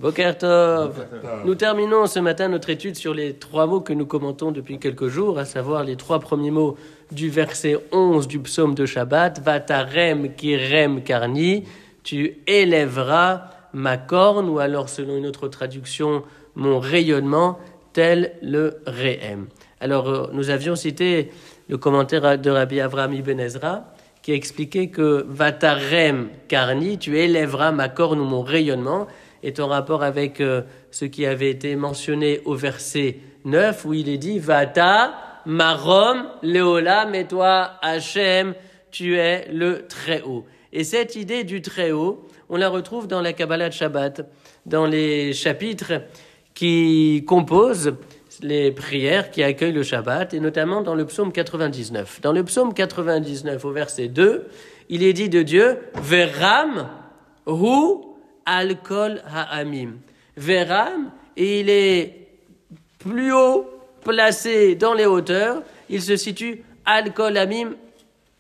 Boker Tov. Nous terminons ce matin notre étude sur les 3 mots que nous commentons depuis quelques jours, à savoir les 3 premiers mots du verset 11 du psaume de Shabbat. Vatarem kirem karni, tu élèveras ma corne, ou alors selon une autre traduction, mon rayonnement, tel le Rehem. Alors nous avions cité le commentaire de Rabbi Avraham Ibn Ezra, qui a expliqué que Vatarem karni, tu élèveras ma corne ou mon rayonnement, est en rapport avec ce qui avait été mentionné au verset 9, où il est dit Vata marom leolam, et toi Hachem, tu es le Très-Haut. Et cette idée du Très-Haut, on la retrouve dans la Kabbalah de Shabbat, dans les chapitres qui composent les prières qui accueillent le Shabbat, et notamment dans le psaume 99. Dans le psaume 99, au verset 2, il est dit de Dieu Veram hu Al-Kol Ha'amim. Veram, et il est plus haut placé dans les hauteurs, il se situe Al-Kol Ha'amim,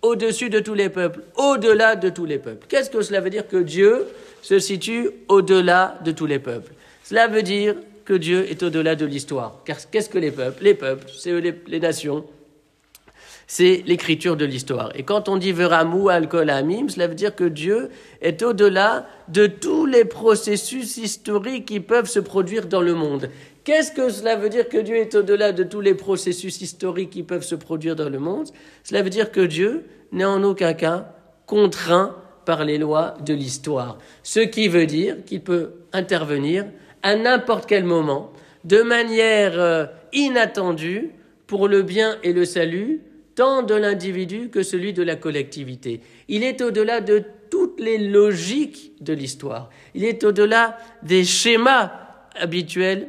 au-dessus de tous les peuples, au-delà de tous les peuples. Qu'est-ce que cela veut dire que Dieu se situe au-delà de tous les peuples? Cela veut dire que Dieu est au-delà de l'histoire. Car qu'est-ce que les peuples? Les peuples, c'est les nations. C'est l'écriture de l'histoire. Et quand on dit Veramu al-Kol Ha'amim, cela veut dire que Dieu est au-delà de tous les processus historiques qui peuvent se produire dans le monde. Qu'est-ce que cela veut dire que Dieu est au-delà de tous les processus historiques qui peuvent se produire dans le monde? Cela veut dire que Dieu n'est en aucun cas contraint par les lois de l'histoire. Ce qui veut dire qu'il peut intervenir à n'importe quel moment, de manière inattendue, pour le bien et le salut, tant de l'individu que celui de la collectivité. Il est au-delà de toutes les logiques de l'histoire. Il est au-delà des schémas habituels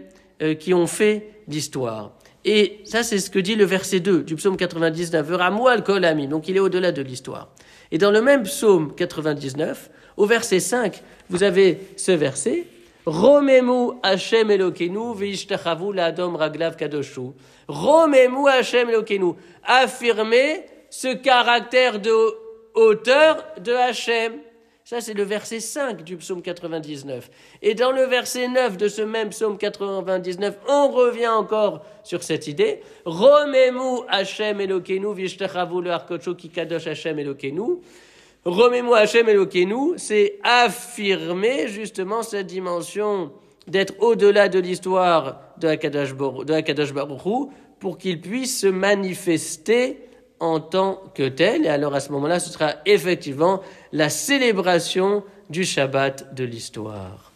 qui ont fait l'histoire. Et ça, c'est ce que dit le verset 2 du psaume 99. Veramu al-Kol Ha'amim. Donc, il est au-delà de l'histoire. Et dans le même psaume 99, au verset 5, vous avez ce verset. Romemu Hashem Elokeinu veishtachavu la'adom raglav kadoshu. Romemu Hashem Elokeinu. Affirmez ce caractère de hauteur de Hashem. Ça, c'est le verset 5 du psaume 99. Et dans le verset 9 de ce même psaume 99, on revient encore sur cette idée. Romemu Hashem Elokeinu veishtachavu le'arkocho ki kadosh Hashem Elokeinu. Romemu Hashem Elokeinu, c'est affirmer justement cette dimension d'être au-delà de l'histoire de Hakadosh Baruch Hu pour qu'il puisse se manifester en tant que tel. Et alors à ce moment-là, ce sera effectivement la célébration du Shabbat de l'histoire.